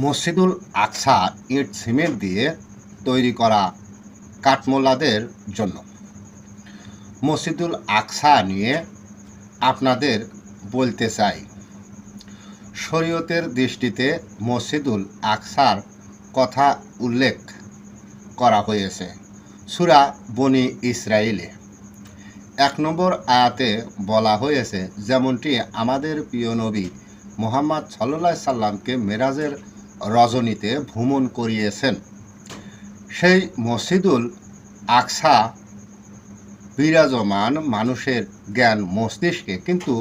মসজিদুল আকসা ইট সিমেন্ট দিয়ে তৈরি করা কাঠমোল্লাদের জন্য। মসজিদুল আকসা নিয়ে আপনাদের বলতে চাই, শরীয়তের দৃষ্টিতে মসজিদুল আকসার কথা উল্লেখ করা হয়েছে সূরা বনী ইসরাইলে 1 নম্বর আয়াতে বলা হয়েছে, যেমনটি আমাদের প্রিয় নবী মুহাম্মদ সাল্লাল্লাহু আলাইহি সাল্লামকে মেরাজের রজনীতে ভ্রমণ করিয়েছেন। সেই মসজিদুল আকসা বিরাজমান মানুষের জ্ঞান মস্তিষ্কে, কিন্তু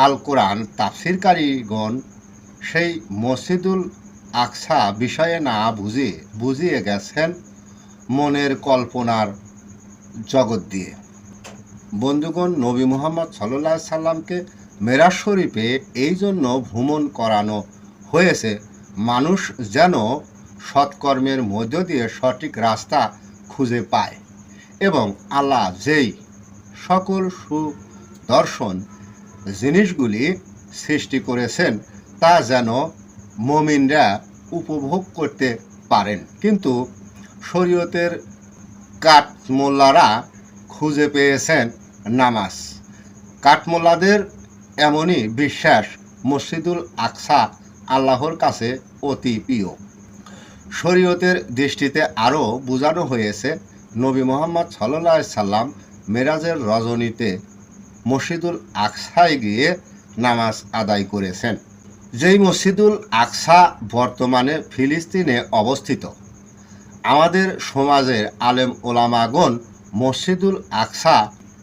আল কোরআন তাফসিরকারীগণ সেই মসজিদুল আকসা বিষয়ে না বুঝিয়ে গেছেন মনের কল্পনার জগৎ দিয়ে। বন্ধুগণ, নবী মুহাম্মদ সাল্লাল্লাহু আলাইহি সাল্লামকে মেরাজ শরীফে এই জন্য ভ্রমণ করানো হয়েছে, মানুষ যেন সৎকর্মের মধ্য দিয়ে সঠিক রাস্তা খুঁজে পায় এবং আল্লাহ যেই সকল সুদর্শন জিনিসগুলি সৃষ্টি করেছেন তা যেন মুমিনরা উপভোগ করতে পারেন। কিন্তু শরীয়তের কাঠমোল্লারা খুঁজে পেয়েছেন নামাজ। কাঠমোল্লাদের এমনই বিশ্বাস, মসজিদুল আকসা আল্লাহর কাছে অতি প্রিয়। শরীয়তের দৃষ্টিতে আরও বোঝানো হয়েছে, নবী মুহাম্মদ সাল্লাল্লাহু আলাইহি সাল্লাম মেরাজের রজনীতে মসজিদুল আকসায় গিয়ে নামাজ আদায় করেছেন। যেই মসজিদুল আকসা বর্তমানে ফিলিস্তিনে অবস্থিত। আমাদের সমাজের আলেম ওলামাগণ মসজিদুল আকসা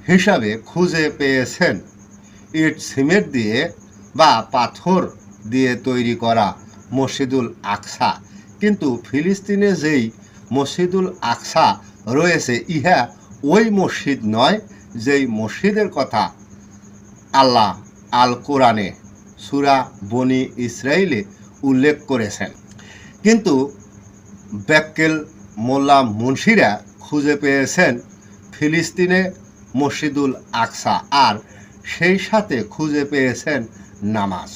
হিসাবে খুঁজে পেয়েছেন ইট সিমেন্ট দিয়ে বা পাথর দিয়ে তৈরি করা মসজিদুল আকসা, কিন্তু ফিলিস্তিনে যেই মসজিদুল আকসা রয়েছে ইহা ওই মসজিদ নয় যেই মসজিদের কথা আল্লাহ আল কোরআনে সূরা বনী ইসরাইলে উল্লেখ করেছেন। কিন্তু ব্যাক্কেল মোল্লা মুন্সিরা খুঁজে পেয়েছেন ফিলিস্তিনে মসজিদুল আকসা, আর সেই সাথে খুঁজে পেয়েছেন নামাজ।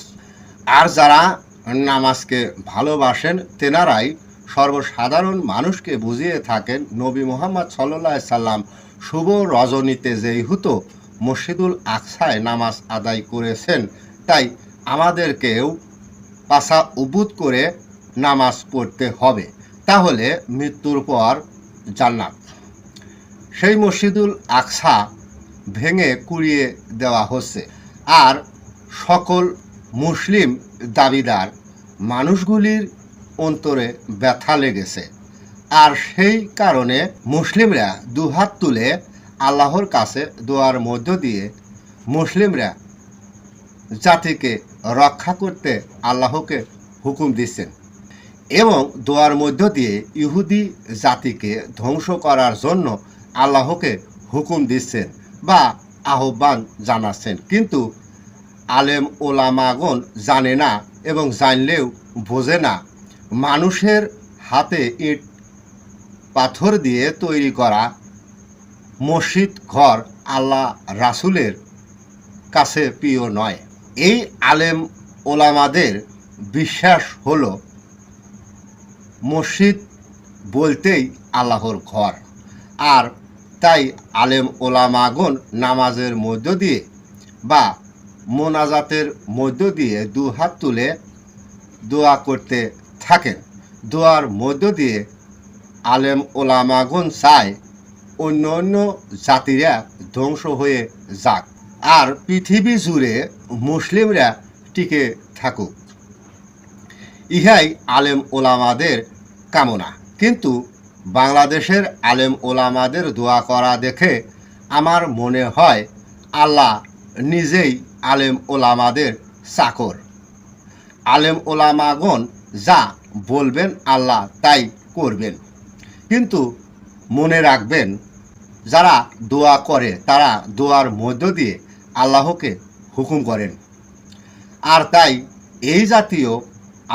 আর যারা নামাজকে ভালোবাসেন তেনারাই সর্বসাধারণ মানুষকে বুঝিয়ে থাকেন, নবী মুহাম্মদ সাল্লাল্লাহু আলাইহি সাল্লাম শুভ রজনীতে যেহেতু মসজিদুল আকসায় নামাজ আদায় করেছেন, তাই আমাদেরকেও পাছা উবুত করে নামাজ পড়তে হবে, তাহলে মৃত্যুর পর জান্নাত। সেই মসজিদুল আকসা ভেঙে কুড়িয়ে দেওয়া হচ্ছে, আর সকল মুসলিম দাবিদার মানুষগুলির অন্তরে ব্যথা লেগেছে, আর সেই কারণে মুসলিমরা দুহাত তুলে আল্লাহর কাছে দোয়ার মধ্য দিয়ে মুসলিমরা জাতিকে রক্ষা করতে আল্লাহকে হুকুম দিচ্ছেন এবং দোয়ার মধ্য দিয়ে ইহুদি জাতিকে ধ্বংস করার জন্য আল্লাহকে হুকুম দিচ্ছেন বা আহ্বান জানাচ্ছেন। কিন্তু আলেম ওলামাগণ জানে না এবং জানলেও বোঝে না, মানুষের হাতে ইট পাথর দিয়ে তৈরি করা মসজিদ ঘর আল্লাহ রাসূলের কাছে প্রিয় নয়। এই আলেম ওলামাদের বিশ্বাস হলো মসজিদ বলতেই আল্লাহর ঘর, আর তাই আলেম ওলামাগণ নামাজের মধ্য দিয়ে বা মোনাজাতের মধ্য দিয়ে দুহাত তুলে দোয়া করতে থাকেন। দোয়ার মধ্য দিয়ে আলেম ওলামাগণ চায় অন্য অন্য জাতিরা ধ্বংস হয়ে যাক আর পৃথিবী জুড়ে মুসলিমরা টিকে থাকুক, ইহাই আলেম ওলামাদের কামনা। কিন্তু বাংলাদেশের আলেম ওলামাদের দোয়া করা দেখে আমার মনে হয় আল্লাহ নিজেই আলেম ওলামাদের চাকর। আলেম ওলামাগণ যা বলবেন আল্লাহ তাই করবেন। কিন্তু মনে রাখবেন, যারা দোয়া করে তারা দোয়ার মধ্য দিয়ে আল্লাহকে হুকুম করেন, আর তাই এই জাতীয়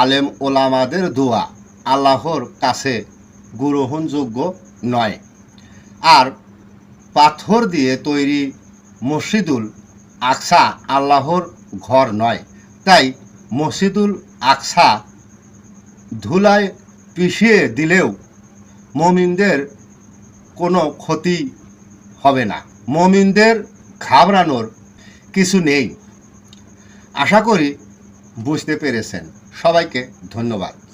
আলেম ওলামাদের দোয়া আল্লাহর কাছে গ্রহণযোগ্য নয়। আর পাথর দিয়ে তৈরি মসজিদুল আকসা আল্লাহর ঘর নয়, তাই মসজিদুল আকসা ধুলায় পিষিয়ে দিলেও মুমিনদের কোনো ক্ষতি হবে না। মুমিনদের ঘাবড়ানোর কিছু নেই। আশা করি বুঝতে পেরেছেন। সবাইকে ধন্যবাদ।